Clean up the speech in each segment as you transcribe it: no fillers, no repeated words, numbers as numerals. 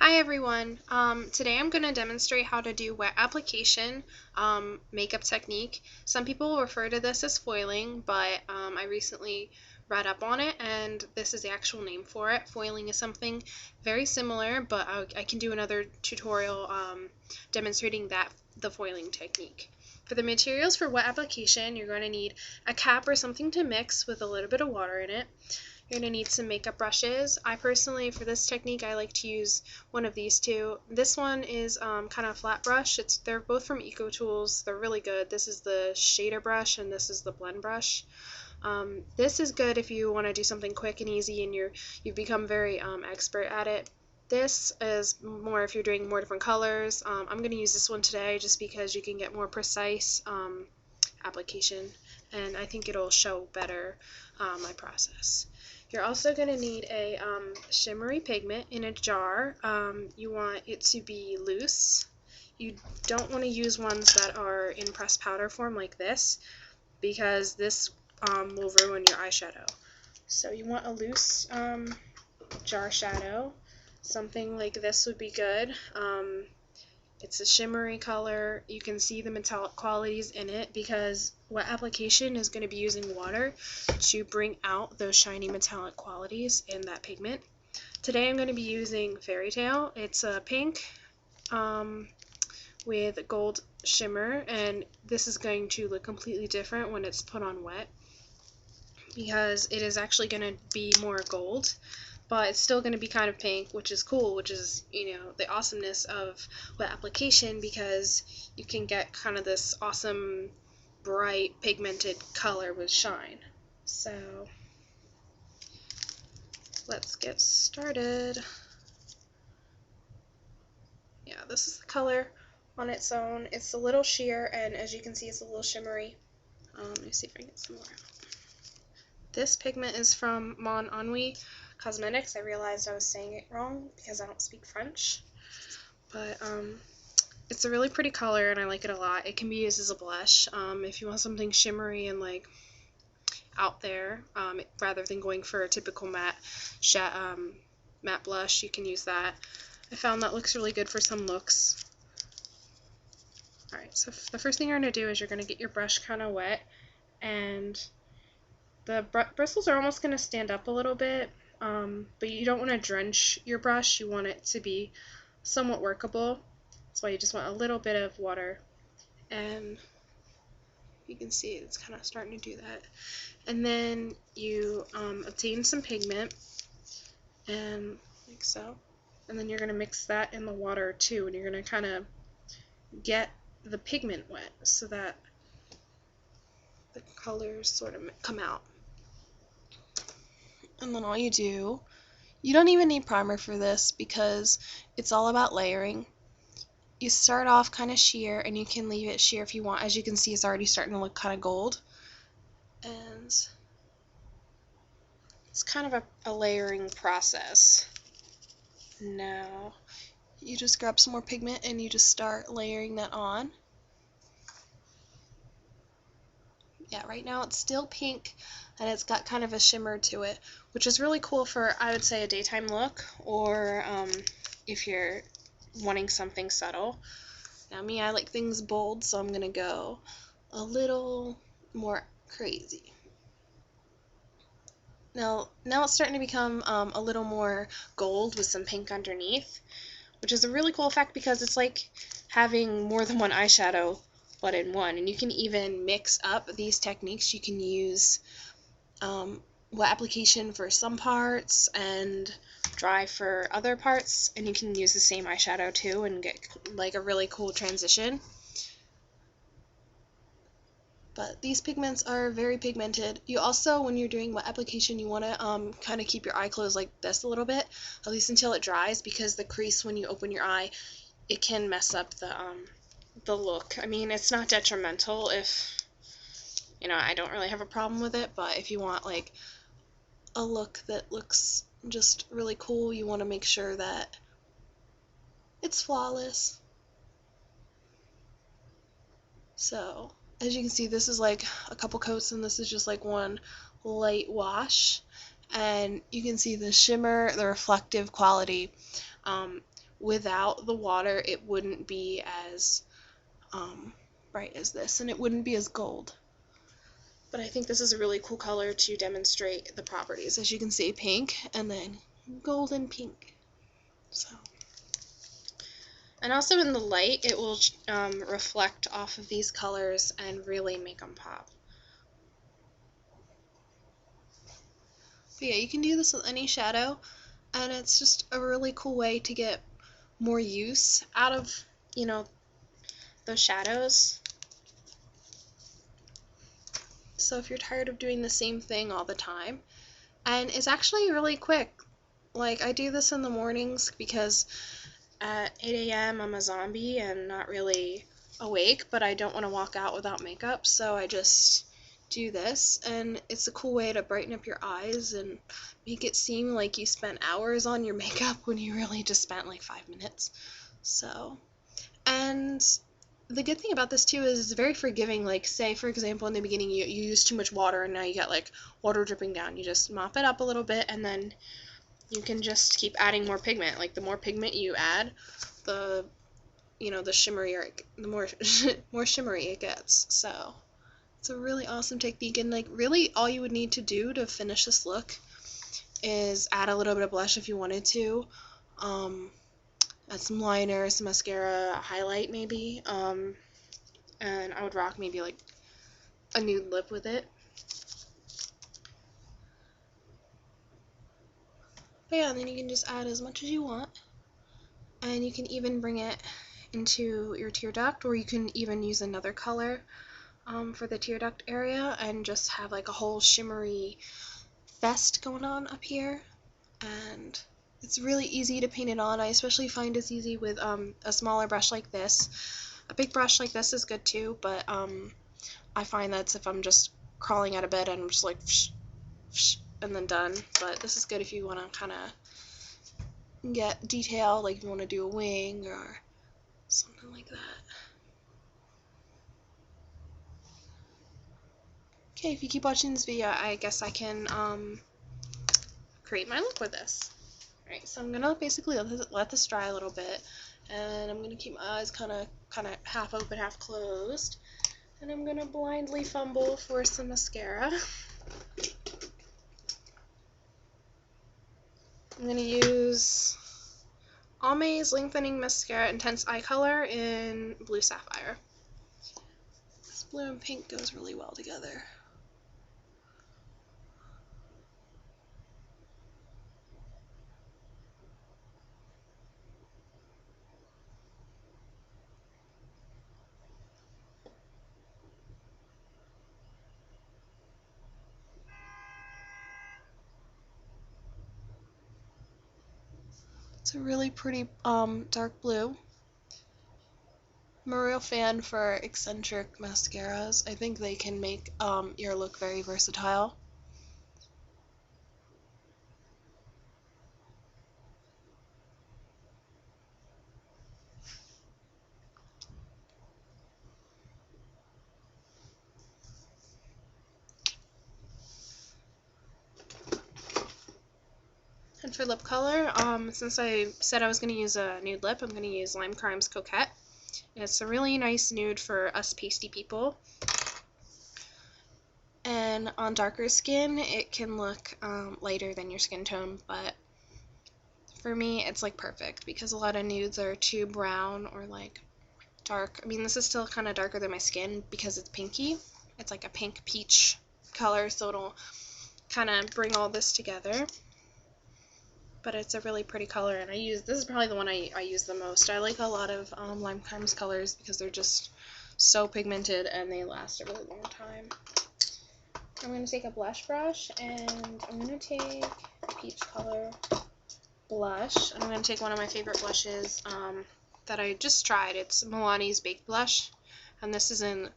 Hi everyone. Today I'm going to demonstrate how to do wet application makeup technique. Some people refer to this as foiling, but I recently read up on it and this is the actual name for it. Foiling is something very similar, but I can do another tutorial demonstrating the foiling technique. For the materials for wet application, you're going to need a cap or something to mix with a little bit of water in it. You're going to need some makeup brushes. I personally, for this technique, I like to use one of these two. This one is kind of a flat brush. They're both from EcoTools. They're really good. This is the shader brush and this is the blend brush. This is good if you want to do something quick and easy and you've become very expert at it. This is more if you're doing more different colors. I'm going to use this one today just because you can get more precise application, and I think it'll show better my process. You're also going to need a shimmery pigment in a jar. You want it to be loose. You don't want to use ones that are in pressed powder form like this, because this will ruin your eyeshadow. So you want a loose jar shadow. Something like this would be good. It's a shimmery color. You can see the metallic qualities in it because wet application is going to be using water to bring out those shiny metallic qualities in that pigment. Today I'm going to be using Fairytale. It's a pink with gold shimmer, and this is going to look completely different when it's put on wet because it is actually going to be more gold, but it's still going to be kind of pink, which is cool, which is, you know, the awesomeness of wet application, because you can get kind of this awesome bright pigmented color with shine. So let's get started. Yeah, this is the color on its own. It's a little sheer, and as you can see, it's a little shimmery. Let me see if I can get some more. This pigment is from Ennui Cosmetics. I realized I was saying it wrong because I don't speak French, but it's a really pretty color and I like it a lot. It can be used as a blush if you want something shimmery and like out there, rather than going for a typical matte blush. You can use that. I found that looks really good for some looks. Alright, so the first thing you're going to do is you're going to get your brush kind of wet, and the bristles are almost going to stand up a little bit, but you don't want to drench your brush. You want it to be somewhat workable. That's why you just want a little bit of water, and you can see it's kind of starting to do that. And then you obtain some pigment, and like so, and then you're going to mix that in the water too, and you're going to kind of get the pigment wet so that the colors sort of come out. And then all you do, you don't even need primer for this because it's all about layering. You start off kind of sheer, and you can leave it sheer if you want. As you can see, it's already starting to look kind of gold. And it's kind of a layering process. Now, you just grab some more pigment and you just start layering that on. Yeah, right now it's still pink and it's got kind of a shimmer to it, which is really cool for, I would say, a daytime look, or if you're wanting something subtle. Now me, I like things bold, so I'm going to go a little more crazy. Now it's starting to become a little more gold with some pink underneath, which is a really cool effect because it's like having more than one eyeshadow but in one. And you can even mix up these techniques. You can use wet application for some parts and dry for other parts, and you can use the same eyeshadow too and get like a really cool transition. But these pigments are very pigmented. You also, when you're doing wet application, you want to kind of keep your eye closed like this a little bit, at least until it dries, because the crease when you open your eye, it can mess up the look. I mean, it's not detrimental if, you know, I don't really have a problem with it, but if you want like a look that looks just really cool, you want to make sure that it's flawless. So, as you can see, this is like a couple coats and this is just like one light wash, and you can see the shimmer, the reflective quality without the water it wouldn't be as bright as this, and it wouldn't be as gold. But I think this is a really cool color to demonstrate the properties. As you can see, pink and then golden pink. So, and also in the light, it will reflect off of these colors and really make them pop. But yeah, you can do this with any shadow, and it's just a really cool way to get more use out of, you know, those shadows. So if you're tired of doing the same thing all the time, and it's actually really quick. Like, I do this in the mornings because at 8 a.m. I'm a zombie and not really awake, but I don't want to walk out without makeup, so I just do this, and it's a cool way to brighten up your eyes and make it seem like you spent hours on your makeup when you really just spent like 5 minutes. So, and the good thing about this too is it's very forgiving. Like, say for example in the beginning you use too much water and now you got like water dripping down. You just mop it up a little bit and then you can just keep adding more pigment. Like, the more pigment you add, the, you know, the shimmerier, the more more shimmery it gets. So it's a really awesome technique, and like really all you would need to do to finish this look is add a little bit of blush if you wanted to, add some liner, some mascara, a highlight maybe, and I would rock maybe like a nude lip with it. But yeah, and then you can just add as much as you want, and you can even bring it into your tear duct, or you can even use another color for the tear duct area and just have like a whole shimmery vest going on up here. And it's really easy to paint it on. I especially find it's easy with a smaller brush like this. A big brush like this is good too, but I find that's if I'm just crawling out of bed and I'm just like and then done. But this is good if you want to kind of get detail, like if you want to do a wing or something like that. Okay, if you keep watching this video, I guess I can create my look with this. Alright, so I'm gonna basically let this dry a little bit, and I'm gonna keep my eyes kind of half open, half closed, and I'm gonna blindly fumble for some mascara. I'm gonna use Almay's Lengthening Mascara Intense Eye Color in Blue Sapphire. This blue and pink goes really well together. It's a really pretty dark blue. I'm a real fan for eccentric mascaras. I think they can make your look very versatile. And for lip color, since I said I was going to use a nude lip, I'm going to use Lime Crime's Coquette. It's a really nice nude for us pasty people. And on darker skin, it can look lighter than your skin tone, but for me, it's like perfect because a lot of nudes are too brown or like dark. I mean, this is still kind of darker than my skin because it's pinky. It's like a pink peach color, so it'll kind of bring all this together. But it's a really pretty color, and this is probably the one I use the most. I like a lot of Lime Crime's colors because they're just so pigmented and they last a really long time. I'm going to take a blush brush, and I'm going to take a peach color blush, and I'm going to take one of my favorite blushes that I just tried. It's Milani's Baked blush, and this is in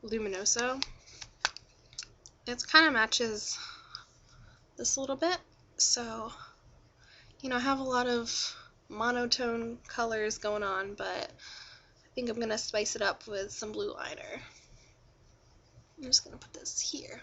Luminoso. It kind of matches this a little bit, so you know, I have a lot of monotone colors going on, but I think I'm going to spice it up with some blue liner. I'm just going to put this here.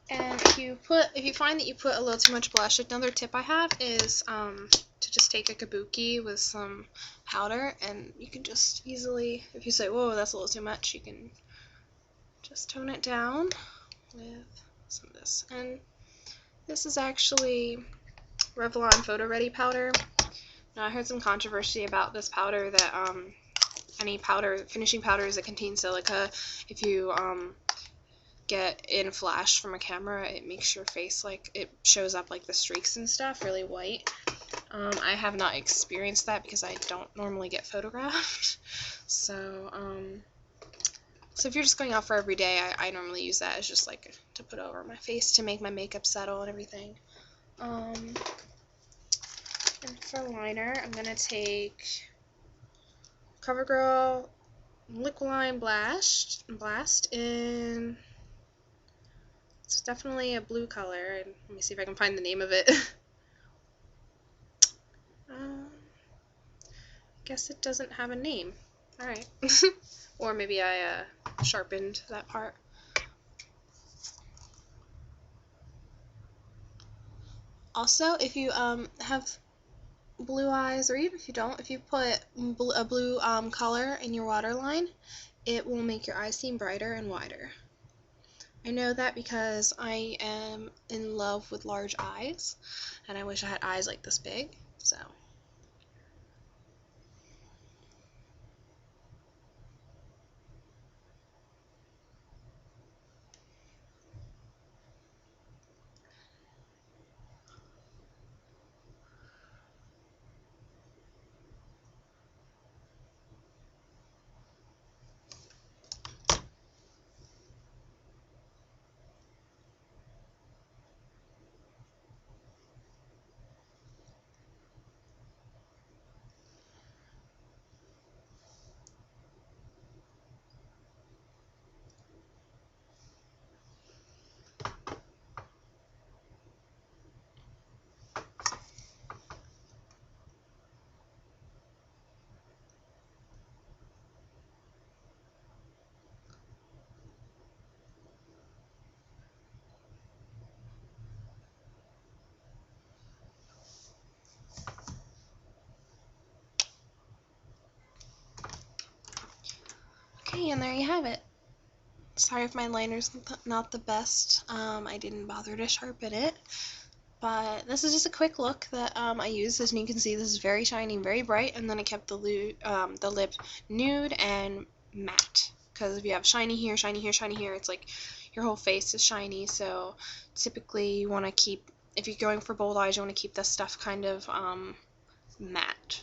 And if you find that you put a little too much blush, another tip I have is to just take a kabuki with some powder, and you can just easily, if you say, whoa, that's a little too much, you can just tone it down with some of this. And this is actually Revlon Photoready powder. Now, I heard some controversy about this powder, that any finishing powders that contain silica, if you get in flash from a camera, it makes your face, like, it shows up like the streaks and stuff, really white. I have not experienced that because I don't normally get photographed. So if you're just going out for every day, I normally use that as just like to put over my face to make my makeup settle and everything. And for liner, I'm gonna take Covergirl Liquid Blast in, it's definitely a blue color, and let me see if I can find the name of it. Guess it doesn't have a name. Alright. Or maybe I sharpened that part. Also, if you have blue eyes, or even if you don't, if you put a blue color in your waterline, it will make your eyes seem brighter and wider. I know that because I am in love with large eyes, and I wish I had eyes like this big, so. Okay, and there you have it. Sorry if my liner's not the best. I didn't bother to sharpen it. But this is just a quick look that I used. As you can see, this is very shiny, very bright, and then I kept the lip nude and matte. Because if you have shiny here, shiny here, shiny here, it's like your whole face is shiny. So typically you want to keep, if you're going for bold eyes, you want to keep this stuff kind of matte.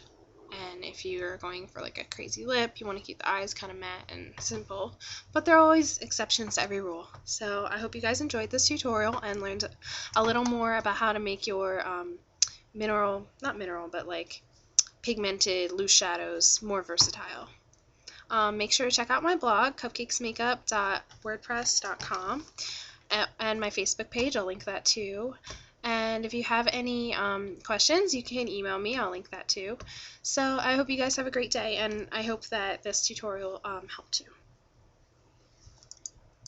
And if you're going for like a crazy lip, you want to keep the eyes kind of matte and simple. But there are always exceptions to every rule. So I hope you guys enjoyed this tutorial and learned a little more about how to make your like pigmented loose shadows more versatile. Make sure to check out my blog, cupcakesmakeup.wordpress.com, and my Facebook page. I'll link that too. And if you have any questions, you can email me. I'll link that too. So I hope you guys have a great day, and I hope that this tutorial helped you.